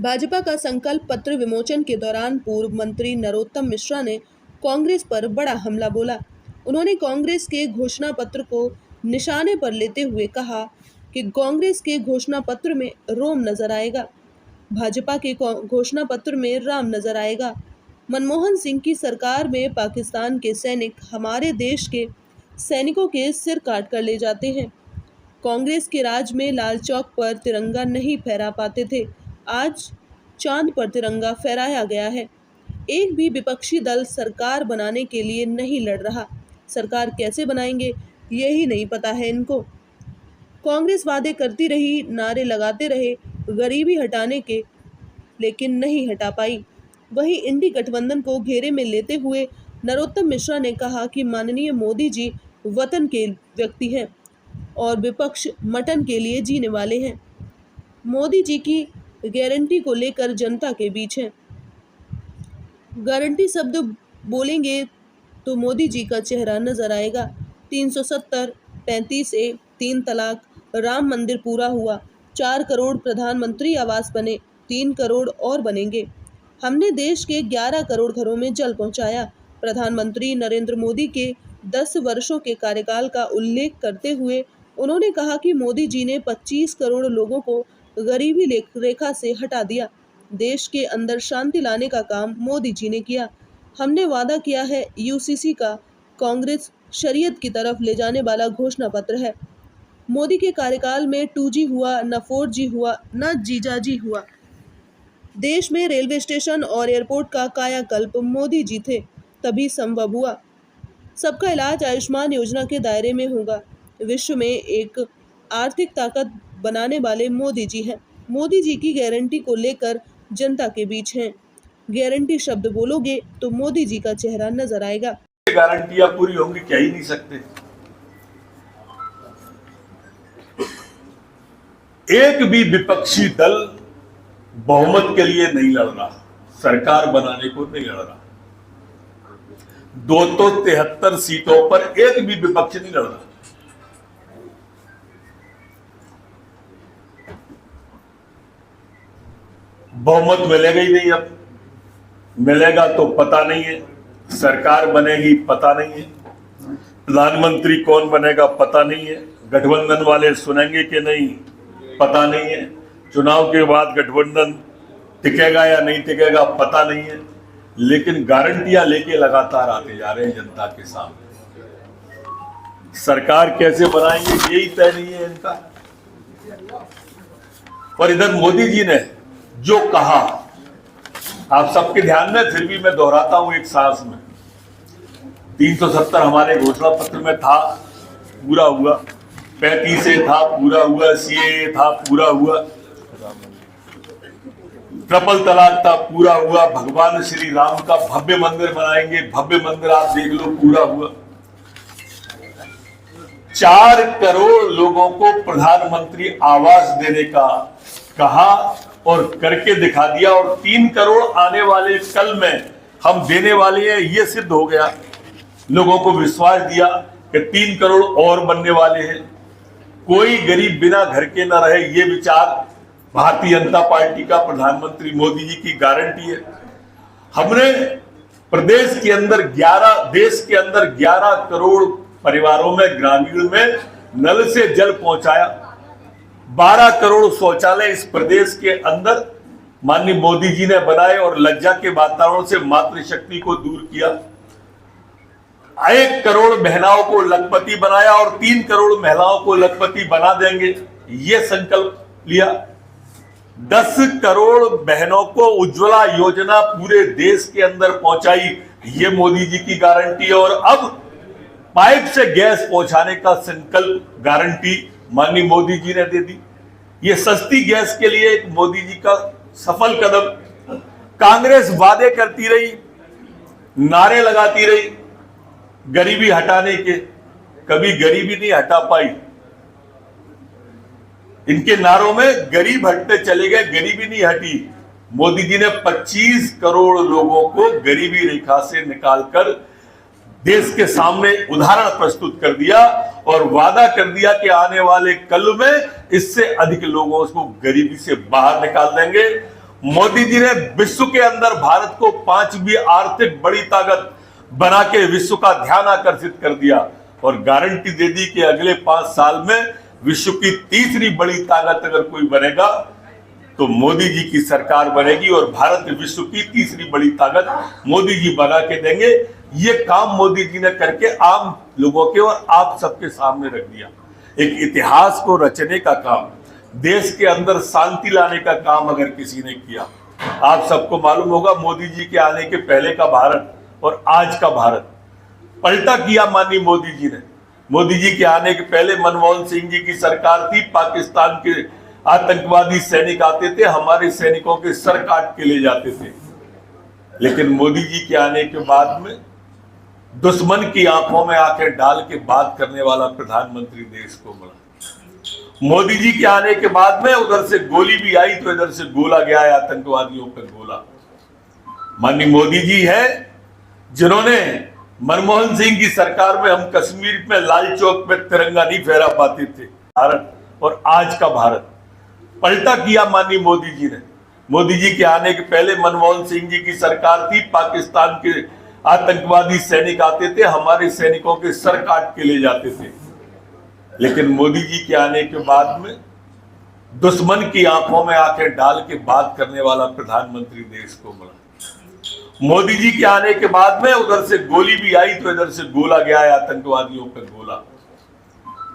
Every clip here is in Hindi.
भाजपा का संकल्प पत्र विमोचन के दौरान पूर्व मंत्री नरोत्तम मिश्रा ने कांग्रेस पर बड़ा हमला बोला। उन्होंने कांग्रेस के घोषणा पत्र को निशाने पर लेते हुए कहा कि कांग्रेस के घोषणा पत्र में रोम नजर आएगा, भाजपा के घोषणा पत्र में राम नजर आएगा। मनमोहन सिंह की सरकार में पाकिस्तान के सैनिक हमारे देश के सैनिकों के सिर काट कर ले जाते हैं। कांग्रेस के राज में लाल चौक पर तिरंगा नहीं फहरा पाते थे, आज चांद पर तिरंगा फहराया गया है। एक भी विपक्षी दल सरकार बनाने के लिए नहीं लड़ रहा, सरकार कैसे बनाएंगे यही नहीं पता है इनको। कांग्रेस वादे करती रही, नारे लगाते रहे गरीबी हटाने के, लेकिन नहीं हटा पाई। वहीं इंडी गठबंधन को घेरे में लेते हुए नरोत्तम मिश्रा ने कहा कि माननीय मोदी जी वतन के व्यक्ति हैं और विपक्ष मटन के लिए जीने वाले हैं। मोदी जी की गारंटी को लेकर जनता के बीच है। गारंटी शब्द बोलेंगे तो मोदी जी का चेहरा नजर आएगा। 370, 35A, 3 तलाक, राम मंदिर पूरा हुआ, 4 करोड़ प्रधानमंत्री आवास बने, 3 करोड़ और बनेंगे। हमने देश के 11 करोड़ घरों में जल पहुंचाया। प्रधानमंत्री नरेंद्र मोदी के 10 वर्षों के कार्यकाल का उल्लेख करते हुए उन्होंने कहा कि मोदी जी ने 25 करोड़ लोगों को गरीबी रेखा से हटा दिया। देश के अंदर शांति लाने का काम मोदी जी ने किया। हमने वादा किया है यूसीसी का, कांग्रेस शरीयत की तरफ ले जाने वाला घोषणा पत्र है। मोदी के कार्यकाल में 2G हुआ, न 4G हुआ, न जीजाजी हुआ। देश में रेलवे स्टेशन और एयरपोर्ट का कायाकल्प मोदी जी थे, तभी संभव हुआ। सबका इलाज आयुष्मान योजना के दायरे में होगा। विश्व में एक आर्थिक ताकत बनाने वाले मोदी जी हैं। मोदी जी की गारंटी को लेकर जनता के बीच हैं। गारंटी शब्द बोलोगे तो मोदी जी का चेहरा नजर आएगा। गारंटियां पूरी होंगी कह ही नहीं सकते। एक भी विपक्षी दल बहुमत के लिए नहीं लड़ रहा, सरकार बनाने को नहीं लड़ रहा। 273 सीटों पर एक भी विपक्ष नहीं लड़ रहा। बहुमत मिलेगा ही नहीं, अब मिलेगा तो पता नहीं है, सरकार बनेगी पता नहीं है, प्रधानमंत्री कौन बनेगा पता नहीं है, गठबंधन वाले सुनेंगे कि नहीं पता नहीं है, चुनाव के बाद गठबंधन टिकेगा या नहीं टिकेगा पता नहीं है। लेकिन गारंटियां लेके लगातार आते जा रहे हैं जनता के सामने। सरकार कैसे बनाएंगे यही तय नहीं है इनका। और इधर मोदी जी ने जो कहा, आप सबके ध्यान में, फिर भी मैं दोहराता हूं एक सांस में। 370 हमारे घोषणा पत्र में था, पूरा हुआ। 35A था, पूरा हुआ। CAA था, पूरा हुआ। ट्रिपल तलाक था, पूरा हुआ। भगवान श्री राम का भव्य मंदिर बनाएंगे, भव्य मंदिर आप देख लो, पूरा हुआ। 4 करोड़ लोगों को प्रधानमंत्री आवास देने का कहा और करके दिखा दिया। और 3 करोड़ आने वाले कल में हम देने वाले हैं, ये सिद्ध हो गया। लोगों को विश्वास दिया कि 3 करोड़ और बनने वाले हैं। कोई गरीब बिना घर के न रहे, ये विचार भारतीय जनता पार्टी का, प्रधानमंत्री मोदी जी की गारंटी है। हमने प्रदेश के अंदर 11 करोड़ परिवारों में, ग्रामीण में नल से जल पहुंचाया। 12 करोड़ शौचालय इस प्रदेश के अंदर माननीय मोदी जी ने बनाए और लज्जा के वातावरण से मातृशक्ति को दूर किया। 1 करोड़ महिलाओं को लखपति बनाया और 3 करोड़ महिलाओं को लखपति बना देंगे, ये संकल्प लिया। 10 करोड़ बहनों को उज्ज्वला योजना पूरे देश के अंदर पहुंचाई, ये मोदी जी की गारंटी है। और अब पाइप से गैस पहुंचाने का संकल्प, गारंटी माननीय मोदी जी ने दे दी। ये सस्ती गैस के लिए एक मोदी जी का सफल कदम। कांग्रेस वादे करती रही, नारे लगाती रही गरीबी हटाने के, कभी गरीबी नहीं हटा पाई। इनके नारों में गरीब हटते चले गए, गरीबी नहीं हटी। मोदी जी ने 25 करोड़ लोगों को गरीबी रेखा से निकालकर देश के सामने उदाहरण प्रस्तुत कर दिया और वादा कर दिया कि आने वाले कल में इससे अधिक लोगों को गरीबी से बाहर निकाल देंगे। मोदी जी ने विश्व के अंदर भारत को 5वीं आर्थिक बड़ी ताकत बना के विश्व का ध्यान आकर्षित कर दिया और गारंटी दे दी कि अगले 5 साल में विश्व की तीसरी बड़ी ताकत अगर कोई बनेगा तो मोदी जी की सरकार बनेगी और भारत विश्व की तीसरी बड़ी ताकत मोदी जी बना के देंगे। ये काम मोदी जी ने करके आम लोगों के और आप सबके सामने रख दिया। एक इतिहास को रचने का काम, देश के अंदर शांति लाने का काम अगर किसी ने किया, आप सबको मालूम होगा मोदी जी के आने के पहले का भारत और आज का भारत पलटा किया माननीय मोदी जी ने। मोदी जी के आने के पहले मनमोहन सिंह जी की सरकार थी, पाकिस्तान के आतंकवादी सैनिक आते थे, हमारे सैनिकों के सर काट के ले जाते थे। लेकिन मोदी जी के आने के बाद में दुश्मन की आंखों में आंखें डाल के बात करने वाला प्रधानमंत्री देश को मिला। मोदी जी के आने के बाद में उधर से गोली भी आई तो इधर से गोला गया है, आतंकवादियों पर गोला। माननीय मोदी जी है जिन्होंने मनमोहन सिंह की सरकार में हम कश्मीर में लाल चौक पे तिरंगा नहीं फहरा पाते थे। भारत और आज का भारत पलटा किया माननीय मोदी जी ने। मोदी जी के आने के पहले मनमोहन सिंह जी की सरकार थी, पाकिस्तान के आतंकवादी सैनिक आते थे, हमारे सैनिकों के सर काट के ले जाते थे। लेकिन मोदी जी के आने के बाद में दुश्मन की आंखों में आंखें डाल के बात करने वाला प्रधानमंत्री देश को मिला। मोदी जी के आने के बाद में उधर से गोली भी आई तो इधर से गोला गया है, आतंकवादियों पर गोला।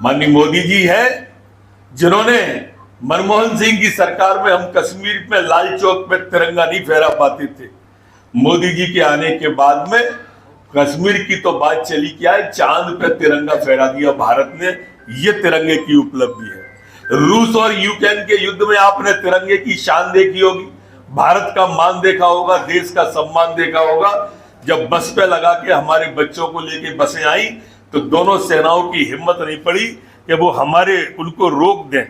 माननीय मोदी जी है जिन्होंने मनमोहन सिंह की सरकार में हम कश्मीर में लाल चौक पे तिरंगा नहीं फहरा पाते थे। मोदी जी के आने के बाद में कश्मीर की तो बात चली क्या है, चांद पे तिरंगा फहरा दिया भारत ने। ये तिरंगे की उपलब्धि है। रूस और यूक्रेन के युद्ध में आपने तिरंगे की शान देखी होगी, भारत का मान देखा होगा, देश का सम्मान देखा होगा। जब बस पे लगा के हमारे बच्चों को लेके बसें आई तो दोनों सेनाओं की हिम्मत नहीं पड़ी कि वो उनको रोक दें,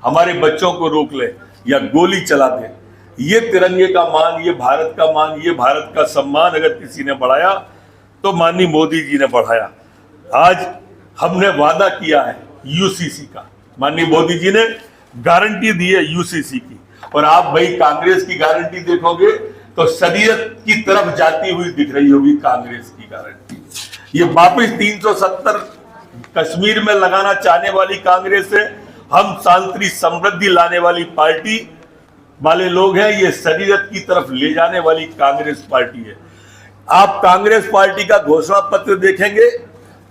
हमारे बच्चों को रोक ले या गोली चला दें। ये तिरंगे का मान, ये भारत का मान, ये भारत का सम्मान अगर किसी ने बढ़ाया तो माननीय मोदी जी ने बढ़ाया। आज हमने वादा किया है यूसीसी का, माननीय मोदी जी ने गारंटी दी है यूसीसी की। और आप भाई कांग्रेस की गारंटी देखोगे तो शरीयत की तरफ जाती हुई दिख रही होगी कांग्रेस की गारंटी। ये वापस 370 कश्मीर में लगाना चाहने वाली कांग्रेस है। हम शांति समृद्धि लाने वाली पार्टी वाले लोग हैं, ये शरीयत की तरफ ले जाने वाली कांग्रेस पार्टी है। आप कांग्रेस पार्टी का घोषणा पत्र देखेंगे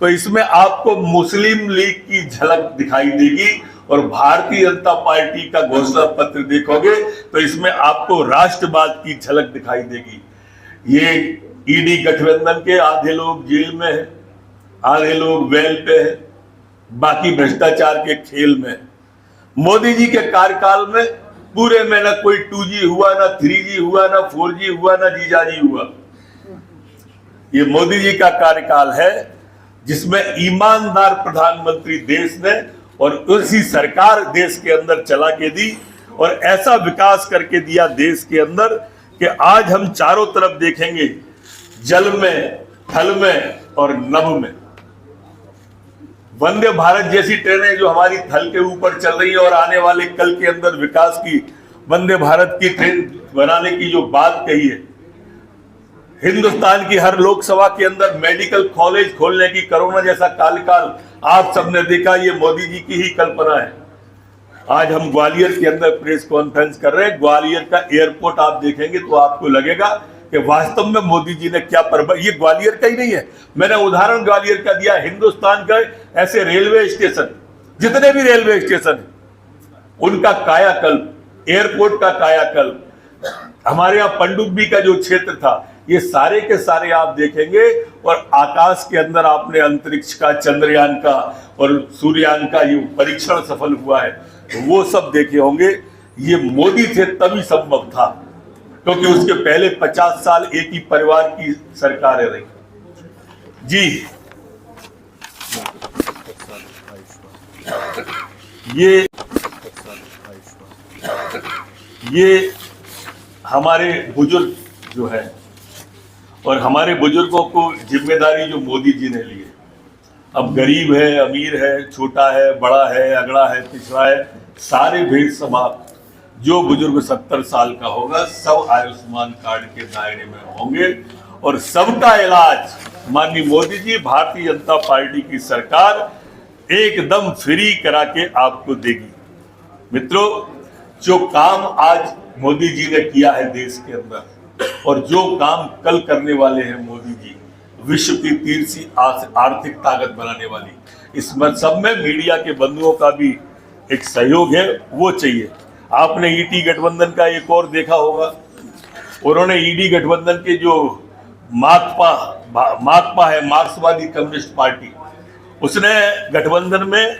तो इसमें आपको मुस्लिम लीग की झलक दिखाई देगी और भारतीय जनता पार्टी का घोषणा पत्र देखोगे तो इसमें आपको राष्ट्रवाद की झलक दिखाई देगी। ये ईडी गठबंधन के आधे लोग जेल में हैं, आधे लोग वेल पे हैं, बाकी भ्रष्टाचार के खेल में। मोदी जी के कार्यकाल में पूरे में ना कोई 2G हुआ, ना 3G हुआ, ना 4G हुआ, ना जीजाजी हुआ। ये मोदी जी का कार्यकाल है जिसमें ईमानदार प्रधानमंत्री देश ने और उसी सरकार देश के अंदर चला के दी और ऐसा विकास करके दिया देश के अंदर कि आज हम चारों तरफ देखेंगे, जल में, थल में और नभ में वंदे भारत जैसी ट्रेनें जो हमारी थल के ऊपर चल रही है और आने वाले कल के अंदर विकास की वंदे भारत की ट्रेन बनाने की जो बात कही है, हिंदुस्तान की हर लोकसभा के अंदर मेडिकल कॉलेज खोलने की, कोरोना जैसा काल आप सबने देखा, ये मोदी जी की ही कल्पना है। आज हम ग्वालियर के अंदर प्रेस कॉन्फ्रेंस कर रहे हैं। ग्वालियर का एयरपोर्ट आप देखेंगे तो आपको लगेगा कि वास्तव में मोदी जी ने क्या ये ग्वालियर का ही नहीं है, मैंने उदाहरण ग्वालियर का दिया। हिंदुस्तान का ऐसे रेलवे स्टेशन, जितने भी रेलवे स्टेशन है उनका कायाकल्प, एयरपोर्ट का कायाकल्प, हमारे यहाँ पनडुब्बी का जो क्षेत्र था, ये सारे के सारे आप देखेंगे। और आकाश के अंदर आपने अंतरिक्ष का, चंद्रयान का और सूर्ययान का ये परीक्षण सफल हुआ है, वो सब देखे होंगे। ये मोदी थे तभी संभव था, क्योंकि उसके पहले 50 साल एक ही परिवार की सरकारें रही। जी, ये हमारे बुजुर्ग जो है और हमारे बुजुर्गों को जिम्मेदारी जो मोदी जी ने ली है। अब गरीब है, अमीर है, छोटा है, बड़ा है, अगड़ा है, पिछड़ा है, सारे भेद समाप्त। जो बुजुर्ग 70 साल का होगा सब आयुष्मान कार्ड के दायरे में होंगे और सबका इलाज माननीय मोदी जी, भारतीय जनता पार्टी की सरकार एकदम फ्री करा के आपको देगी। मित्रों, जो काम आज मोदी जी ने किया है देश के अंदर और जो काम कल करने वाले हैं मोदी जी, विश्व की तीसरी आर्थिक ताकत बनाने वाली, इसमें सब में मीडिया के बंधुओं का भी एक सहयोग है, वो चाहिए। आपने ईडी गठबंधन का एक और देखा होगा, उन्होंने ईडी गठबंधन के जो माकपा है, मार्क्सवादी कम्युनिस्ट पार्टी, उसने गठबंधन में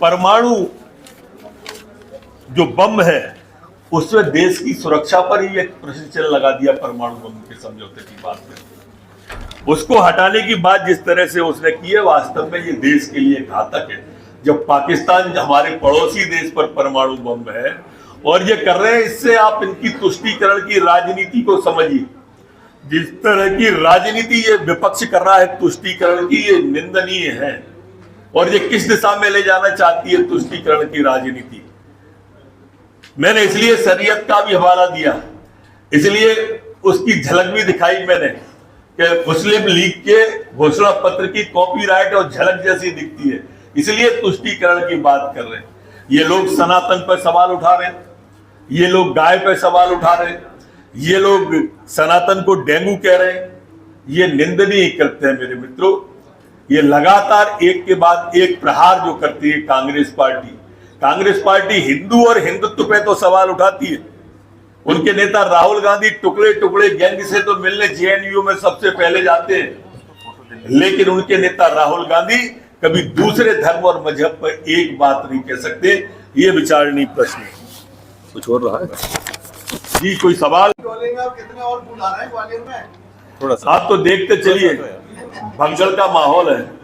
परमाणु जो बम है उसमें देश की सुरक्षा पर ही एक प्रश्न चिन्ह लगा दिया। परमाणु बम के समझौते की बात में उसको हटाने की बात जिस तरह से उसने की है, वास्तव में ये देश के लिए घातक है। जब पाकिस्तान हमारे पड़ोसी देश पर परमाणु बम है और ये कर रहे हैं, इससे आप इनकी तुष्टीकरण की राजनीति को समझिए। जिस तरह की राजनीति ये विपक्ष कर रहा है तुष्टीकरण की, ये निंदनीय है और ये किस दिशा में ले जाना चाहती है तुष्टीकरण की राजनीति। मैंने इसलिए शरीयत का भी हवाला दिया, इसलिए उसकी झलक भी दिखाई मैंने कि मुस्लिम लीग के घोषणा पत्र की कॉपीराइट और झलक जैसी दिखती है, इसलिए तुष्टीकरण की बात कर रहे हैं। ये लोग सनातन पर सवाल उठा रहे हैं, ये लोग गाय पर सवाल उठा रहे हैं, ये लोग सनातन को डेंगू कह रहे हैं। ये निंदनीय कृत्य है मेरे मित्रों। ये लगातार एक के बाद एक प्रहार जो करती है कांग्रेस पार्टी हिंदू और हिंदुत्व पे तो सवाल उठाती है। उनके नेता राहुल गांधी टुकड़े टुकड़े गैंग से तो मिलने जेएनयू में सबसे पहले जाते हैं, लेकिन उनके नेता राहुल गांधी कभी दूसरे धर्म और मजहब पर एक बात नहीं कह सकते। ये विचारणीय प्रश्न है। कुछ और रहा है जी? कोई सवाल? कितने और बुला रहे हैं ग्वालियर में? थोड़ा सा आप तो देखते चलिए, भगदड़ का माहौल है।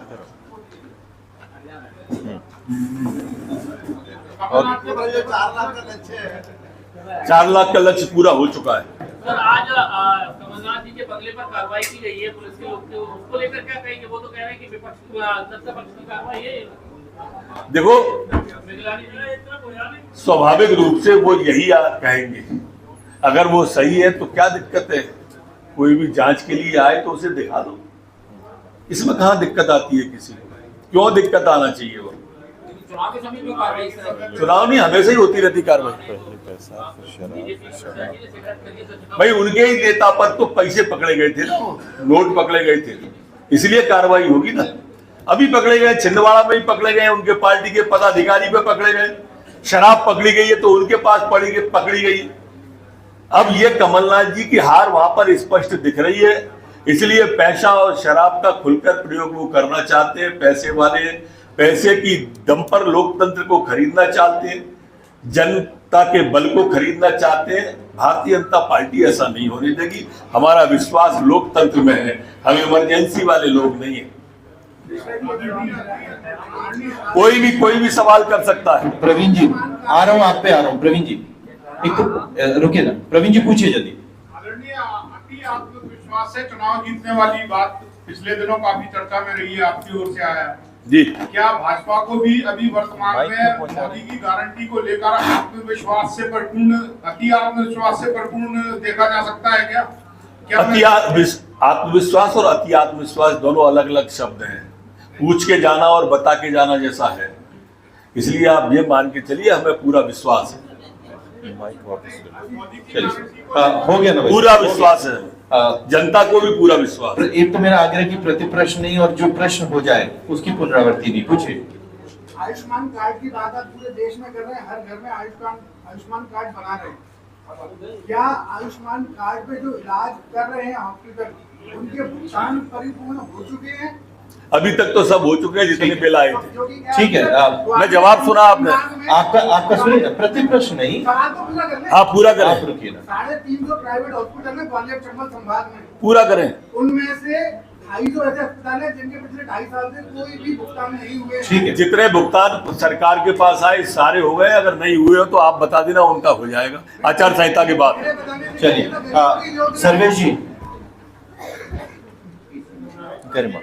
और 4 लाख का लक्ष्य है। 4 लाख का लक्ष्य पूरा हो चुका है। सर, आज कमलनाथ जी के बंगले पर कार्रवाई की गई है पुलिस के लोग, उसको लेकर क्या कहेंगे? वो तो कह रहे हैं कि विपक्ष की कार्रवाई है। देखो, स्वाभाविक रूप से वो यही कहेंगे। अगर वो सही है तो क्या दिक्कत है? कोई भी जांच के लिए आए तो उसे दिखा दो, इसमें कहाँ दिक्कत आती है किसी को? क्यों दिक्कत आना चाहिए? वो चुनाव के समय में कार्रवाई, चुनाव नहीं हमेशा ही होती रहती कार्रवाई। भाई उनके ही नेता पर तो पैसे पकड़े गए थे ना, नोट पकड़े गए थे, इसलिए कार्रवाई होगी ना। अभी पकड़े गए, छिंदवाड़ा में ही पकड़े गए, उनके पार्टी के पदाधिकारी पे पकड़े गए। शराब पकड़ी गई है तो उनके पास पकड़ी गई। अब ये कमलनाथ जी की हार वहां पर स्पष्ट दिख रही है, इसलिए पैसा और शराब का खुलकर प्रयोग वो करना चाहते हैं। पैसे वाले पैसे की दम पर लोकतंत्र को खरीदना चाहते हैं, जनता के बल को खरीदना चाहते हैं। भारतीय जनता पार्टी ऐसा नहीं होने देगी। हमारा विश्वास लोकतंत्र में है, हम इमरजेंसी वाले लोग नहीं है। कोई भी सवाल कर सकता है। प्रवीण जी, आ रहा हूँ, आप पे आ रहा हूँ। प्रवीण जी एक तो रुकिए ना, प्रवीण जी पूछिए जल्दी। आदरणीय, अति आत्मविश्वास से चुनाव जीतने वाली बात पिछले दिनों काफी चर्चा में रही है, आपकी ओर से आया जी। क्या भाजपा को भी अभी वर्तमान में मोदी की गारंटी को लेकर आत्मविश्वास से परिपूर्ण, अति आत्मविश्वास से परिपूर्ण देखा जा सकता है क्या? अति आत्मविश्वास और अति आत्मविश्वास दोनों अलग अलग शब्द हैं। पूछ के जाना और बता के जाना जैसा है, इसलिए आप ये मान के चलिए हमें पूरा विश्वास है। हो गया ना भाई? पूरा विश्वास है, जनता को भी पूरा विश्वास। एक तो मेरा आग्रह कि प्रति प्रश्न नहीं, और जो प्रश्न हो जाए उसकी पुनरावृत्ति नहीं। पूछिए। आयुष्मान कार्ड की बात आप पूरे देश में कर रहे हैं, हर घर में आयुष्मान कार्ड बना रहे हैं। क्या आयुष्मान कार्ड पे जो इलाज कर रहे हैं हॉस्पिटल, उनके भुगतान परिपूर्ण हो चुके हैं? अभी तक तो सब हो चुके हैं जितने बिल आए थे। ठीक है, मैं जवाब सुना आपने। आपका सुनिए ना, प्रति प्रश्न नहीं। सवाल तो पूरा कर लें। आप पूरा करें। आप रुकिए ना। 350 प्राइवेट हॉस्पिटल में ग्वालियर चंबल संभाग में पूरा करें। उनमें से 250 ऐसे अस्पताल है जिनके पिछले 2.5 साल से कोई भी भुगतान नहीं हुए। ठीक है, जितने भुगतान सरकार के पास आए सारे हो गए। अगर नहीं हुए हो तो आप बता देना, उनका हो जाएगा आचार संहिता के बाद। चलिए सर्वेश जी। गरिमा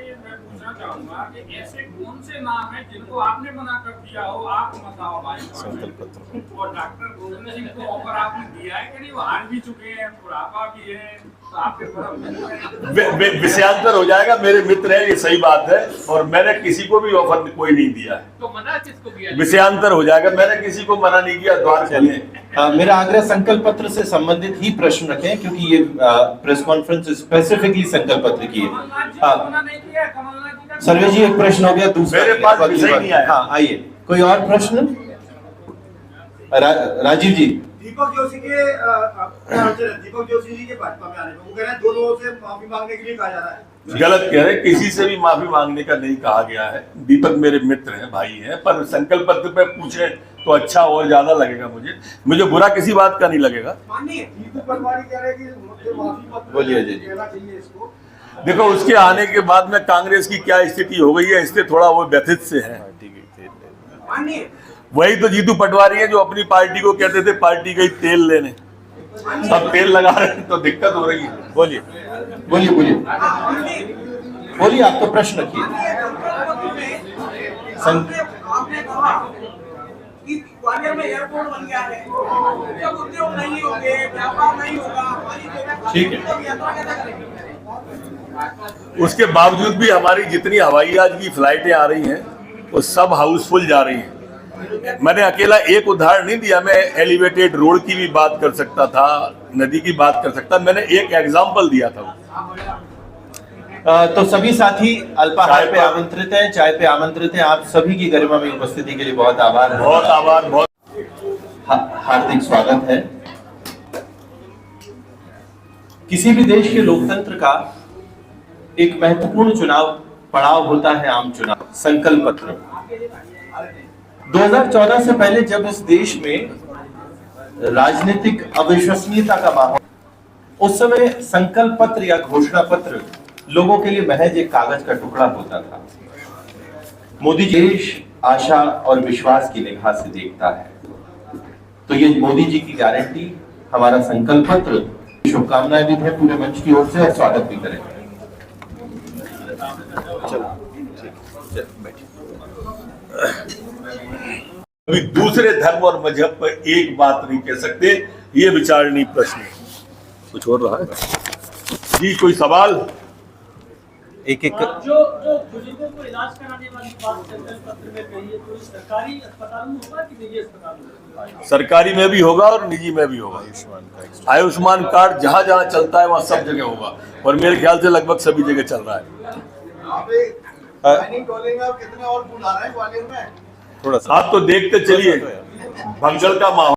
चाहूंगा कि ऐसे कौन से नाम हैं जिनको आपने मना कर दिया हो, आप बताओ भाई। संकल्प पत्र और डॉक्टर गोविंद सिंह को ऑफर आपने दिया है कि नहीं? वो हार भी चुके हैं, बुढ़ापा भी है, तो आपके तरफ विषयांतर हो जाएगा। मेरे मित्र है, ये सही बात है, और मैंने किसी को भी ऑफर कोई नहीं दिया है। तो मना किसको किया? विषयांतर हो जाएगा, मैंने किसी को मना नहीं किया। द्वार चलिए। मेरा आग्रह संकल्प पत्र से संबंधित ही प्रश्न रखें, क्योंकि ये प्रेस कॉन्फ्रेंस स्पेसिफिकली संकल्प पत्र की है। मना नहीं किया, कमलनाथ जी का सर्वे जी, एक प्रश्न हो गया, दूसरा मेरे पास विषय नहीं आया। हाँ, आइए, कोई और प्रश्न? राजीव जी। दीपक जोशी के दीपक जोशी जी के भाजपा में आने में वो कह रहे हैं 2 लोगों से माफी मांगने के लिए कहा जा रहा है। गलत कह रहे हैं, किसी से भी माफी मांगने का नहीं कहा गया है। दीपक मेरे मित्र हैं, भाई हैं, पर संकल्प पत्र पे पूछे तो अच्छा और ज्यादा लगेगा। मुझे बुरा किसी बात का नहीं लगेगा। माननीय जीतू पटवारी कह रहे हैं कि माफी पत्र बोलिए अजय जी। देना चाहिए इसको। देखो, उसके आने के बाद में कांग्रेस की क्या स्थिति हो गई है, इससे थोड़ा वो व्यथित से है। माननीय वही तो जीतू पटवारी है जो अपनी पार्टी को कहते थे पार्टी गई तेल लेने, सब तेल लगा रहे हैं, तो दिक्कत हो रही है। बोलिए बोलिए बोलिए बोलिए, आप तो प्रश्न रखिए। आपने कहा कि ग्वालियर में एयरपोर्ट बन गया है, जब उद्योग नहीं होंगे, व्यापार नहीं होगा, ठीक है। उसके बावजूद भी हमारी जितनी हवाई जहाज की फ्लाइटें आ रही हैं वो सब हाउसफुल जा रही हैं। मैंने अकेला एक उदाहरण नहीं दिया, मैं एलिवेटेड रोड की भी बात कर सकता था, नदी की बात कर सकता, मैंने एक एग्जाम्पल दिया था। तो सभी साथी अल्पाहार पे आमंत्रित हैं, चाय पे आमंत्रित हैं। आप सभी की गरिमा में उपस्थिति के लिए बहुत आभार। बहुत आभार, बहुत हार्दिक स्वागत है। किसी भी देश के लोकतंत्र का एक महत्वपूर्ण चुनाव पड़ाव होता है आम चुनाव, संकल्प पत्र। 2014 से पहले जब इस देश में राजनीतिक अविश्वसनीयता का माहौल, उस समय संकल्प पत्र या घोषणा पत्र लोगों के लिए महज एक कागज का टुकड़ा होता था। मोदी देश आशा और विश्वास की निगाह से देखता है, तो ये मोदी जी की गारंटी, हमारा संकल्प पत्र। शुभकामनाएं भी थे पूरे मंच की ओर से, और स्वागत भी करें। अभी दूसरे धर्म और मजहब पर एक बात नहीं कह सकते, ये विचारणीय प्रश्न है। कुछ और रहा है जी? कोई सवाल? एक जो बुजुर्गों को इलाज कराने वाली बात संकल्प पत्र में कही है, तो सरकारी अस्पताल में होगा कि निजी अस्पताल में? सरकारी में भी होगा और निजी में भी होगा। आयुष्मान कार्ड जहाँ जहाँ चलता है वहाँ सब जगह होगा, और मेरे ख्याल से लगभग सभी जगह चल रहा है। कितने और फूल आ रहे हैं ग्वालियर में? थोड़ा सा आप तो देखते चलिए, भगदड़ का माहौल।